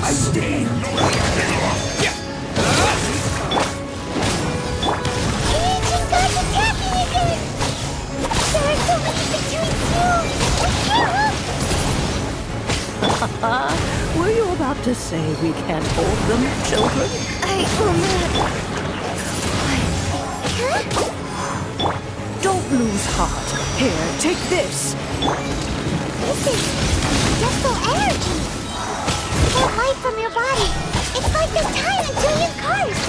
I stand. Ancient gods attacking again! There are so many between you! We can't! Were you about to say we can't hold them, children? I will not. Don't lose heart. Here, take this. This is Deathful energy! Get light from your body! It's like the time until you curse!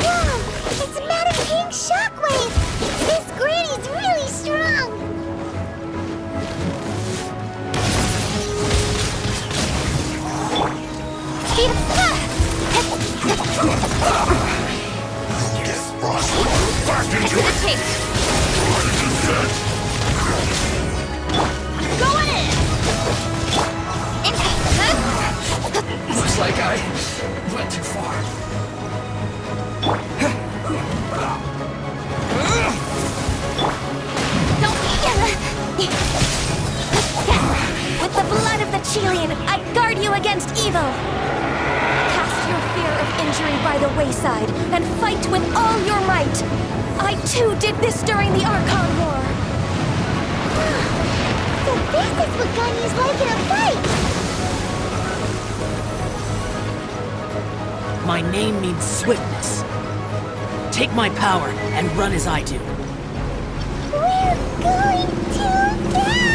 Wow! It's Madam King's shockwave! This granny's really strong! Speed of Yes, Frost. Back into it. take! Going in! Looks like I went too far. With the blood of the Chilean, I guard you against evil! Cast your fear of injury by the wayside, and fight with all your might! I too did this during the Archon War! So this is what Ganyu's like in a fight! My name means swiftness. Take my power and run as I do. We're going too fast!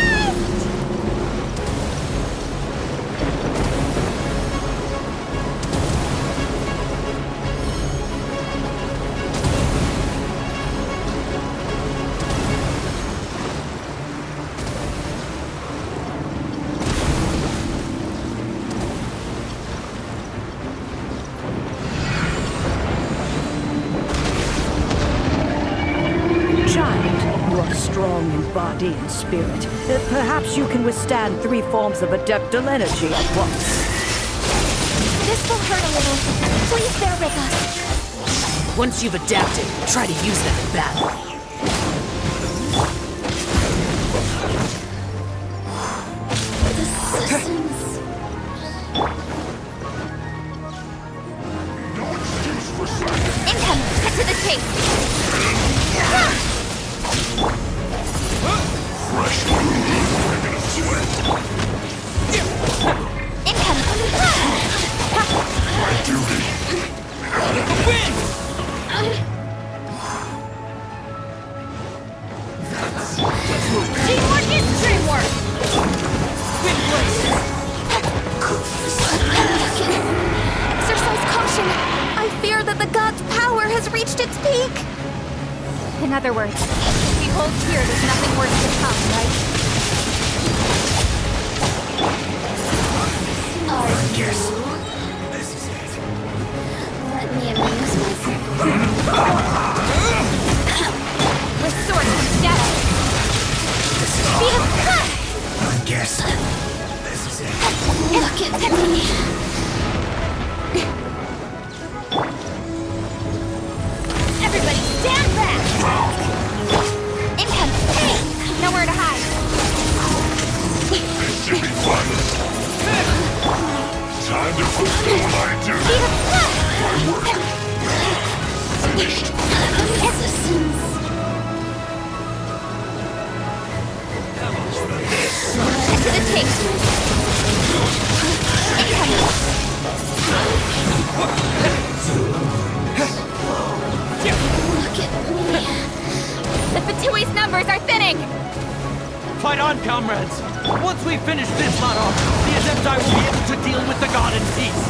Child, you are strong in body and spirit. Perhaps you can withstand 3 forms of adeptal energy at once. This will hurt a little. Please bear with us. Once you've adapted, try to use them in battle. Income! Cut to the chase! Fresh food. I'm gonna sweat. Income! My duty. Teamwork is dreamwork! Exercise caution! I fear that the god's power has reached its peak! In other words, if we hold here, there's nothing worse to come, right? I guess this is it. Let me amuse myself. With sword comes shadow. Speed of cut! I guess this is it. Look at me! Everybody stand back! Income! Hey! Nowhere to hide! This should be fun. Time to fulfill my duty. Speed of cut! My work finished. Resistance! To the chase! Look at me. The Fatui's numbers are thinning! Fight on, comrades! Once we finish this lot off, the Adepti will be able to deal with the god in peace.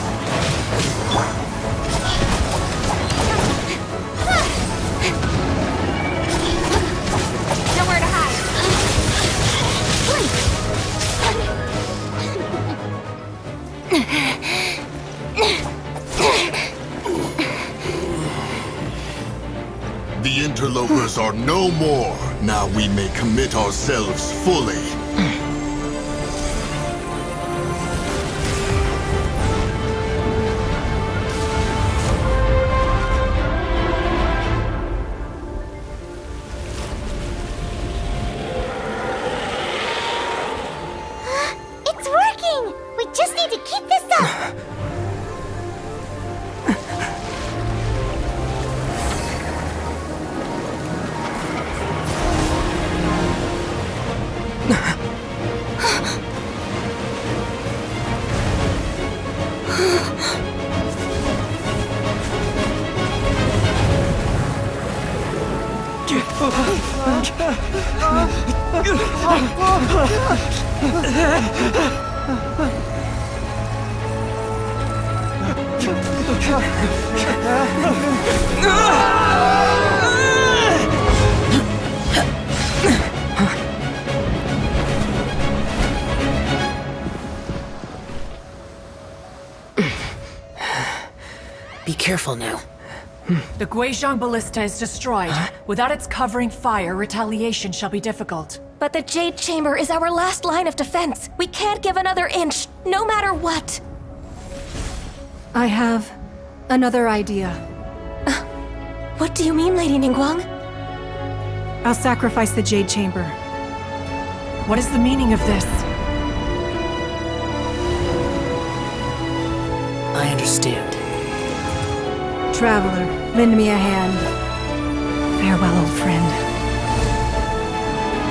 Nowhere to hide. The interlopers are no more. Now we may commit ourselves fully. It's amazing! We just need to keep this up! Be careful now. The Guizhong Ballista is destroyed. Without its covering fire, retaliation shall be difficult. But the Jade Chamber is our last line of defense. We can't give another inch, no matter what. I have another idea. What do you mean, Lady Ningguang? I'll sacrifice the Jade Chamber. What is the meaning of this? I understand. Traveler, lend me a hand. Farewell, old friend.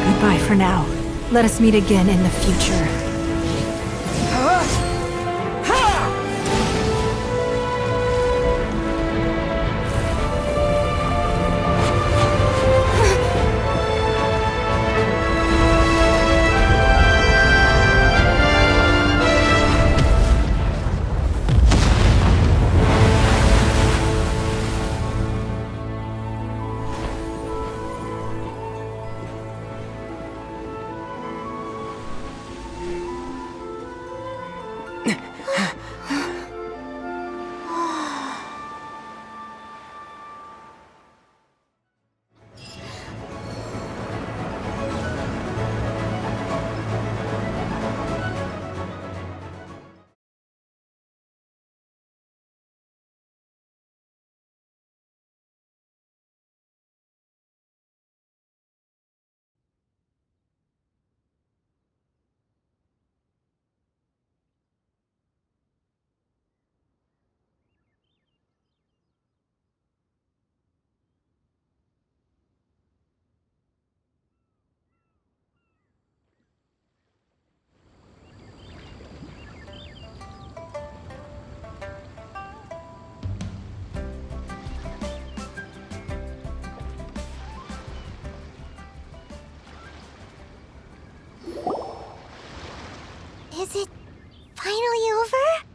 Goodbye for now. Let us meet again in the future. Is it finally over?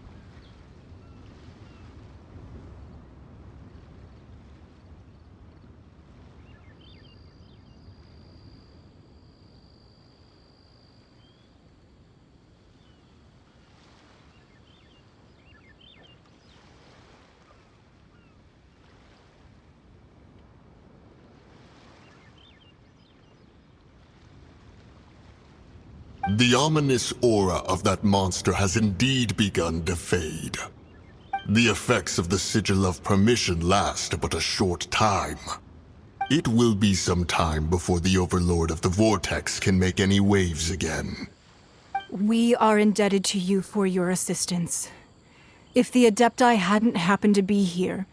The ominous aura of that monster has indeed begun to fade. The effects of the Sigil of Permission last but a short time. It will be some time before the Overlord of the Vortex can make any waves again. We are indebted to you for your assistance. If the Adepti hadn't happened to be here,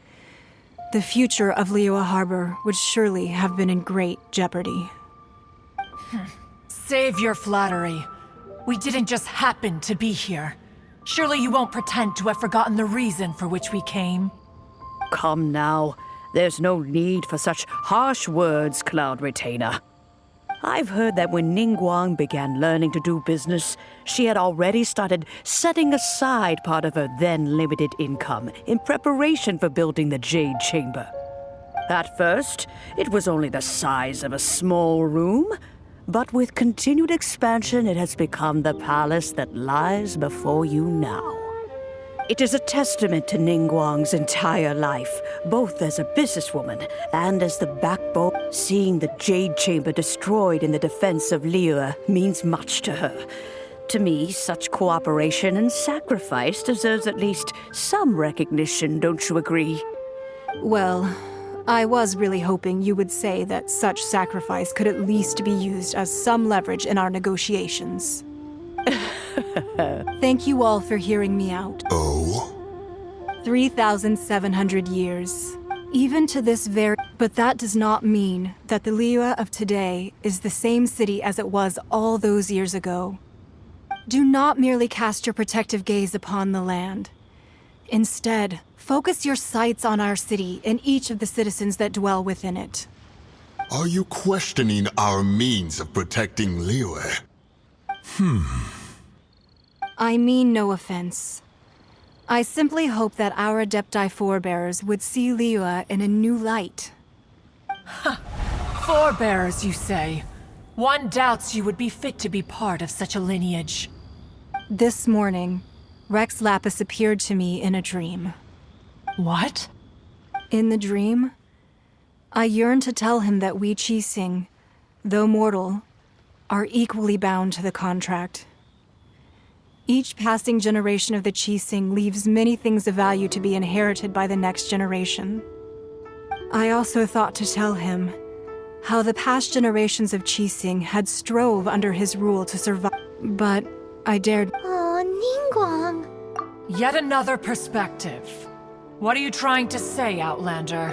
the future of Liyue Harbor would surely have been in great jeopardy. Save your flattery. We didn't just happen to be here. Surely you won't pretend to have forgotten the reason for which we came. Come now. There's no need for such harsh words, Cloud Retainer. I've heard that when Ningguang began learning to do business, she had already started setting aside part of her then limited income in preparation for building the Jade Chamber. At first, it was only the size of a small room, but with continued expansion, it has become the palace that lies before you now. It is a testament to Ningguang's entire life, both as a businesswoman and as the backbone. Seeing the Jade Chamber destroyed in the defense of Liyue means much to her. To me, such cooperation and sacrifice deserves at least some recognition, don't you agree? Well, I was really hoping you would say that such sacrifice could at least be used as some leverage in our negotiations. Thank you all for hearing me out. Oh? 3,700 years. Even to this very... But that does not mean that the Liyue of today is the same city as it was all those years ago. Do not merely cast your protective gaze upon the land. Instead, focus your sights on our city and each of the citizens that dwell within it. Are you questioning our means of protecting Liyue? I mean no offense. I simply hope that our Adepti forebears would see Liyue in a new light. Forebears, you say? One doubts you would be fit to be part of such a lineage. This morning, Rex Lapis appeared to me in a dream. What? In the dream, I yearned to tell him that we Qixing, though mortal, are equally bound to the contract. Each passing generation of the Qixing leaves many things of value to be inherited by the next generation. I also thought to tell him how the past generations of Qixing had strove under his rule to survive, but I dared... Oh, Ningguang. Yet another perspective. What are you trying to say, Outlander?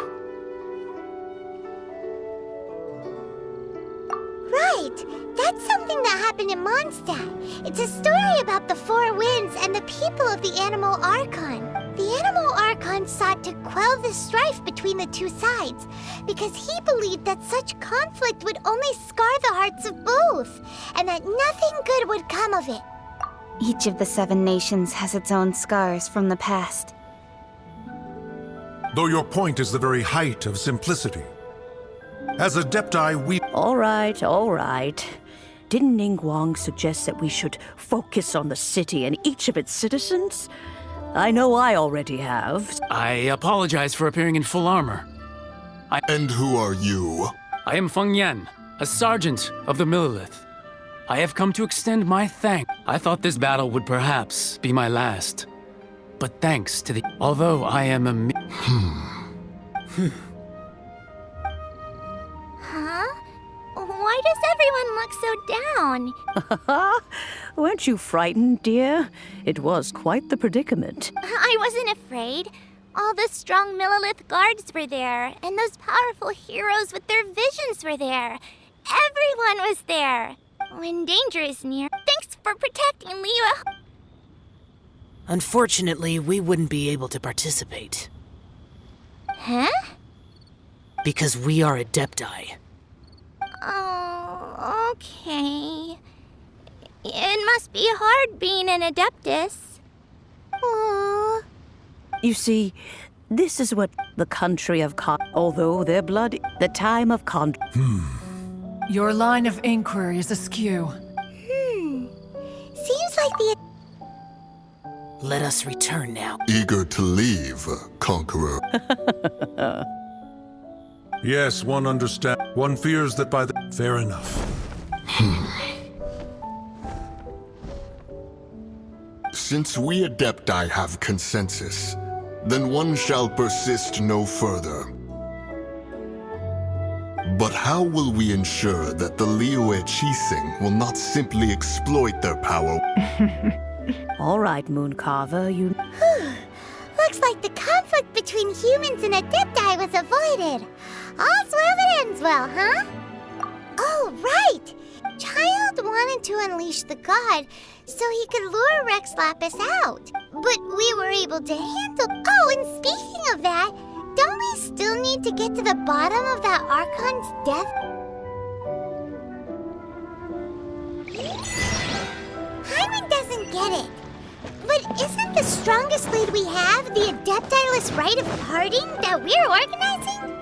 Right! That's something that happened in Mondstadt. It's a story about the Four Winds and the people of the Animal Archon. The Animal Archon sought to quell the strife between the two sides, because he believed that such conflict would only scar the hearts of both, and that nothing good would come of it. Each of the 7 nations has its own scars from the past. Though your point is the very height of simplicity. As Adepti, we... All right. Didn't Ningguang suggest that we should focus on the city and each of its citizens? I know I already have. I apologize for appearing in full armor. And who are you? I am Feng Yan, a sergeant of the Millilith. I have come to extend my thanks. I thought this battle would perhaps be my last. But thanks to the... Although I am a... Huh? Why does everyone look so down? Weren't you frightened, dear? It was quite the predicament. I wasn't afraid. All the strong Millilith guards were there, and those powerful heroes with their visions were there. Everyone was there. When danger is near, thanks for protecting Liyue. Unfortunately, we wouldn't be able to participate. Huh? Because we are Adepti. Oh, okay. It must be hard being an Adeptus. Aww. You see, this is what the country of although their blood, the time of Your line of inquiry is askew. Seems like the... Let us return now. Eager to leave, Conqueror. Yes, one understands. One fears that by the... Fair enough. Since we Adepti have consensus, then one shall persist no further. But how will we ensure that the Liyue Qixing will not simply exploit their power? All right, Mooncarver, you... Looks like the conflict between humans and Adepti was avoided. All's well that ends well, huh? Oh, right! Child wanted to unleash the god so he could lure Rex Lapis out. But we were able to handle... Oh, and speaking of that, don't we still need to get to the bottom of that Archon's death? Hyman doesn't get it. But isn't the strongest lead we have the Adeptiless rite of parting that we're organizing?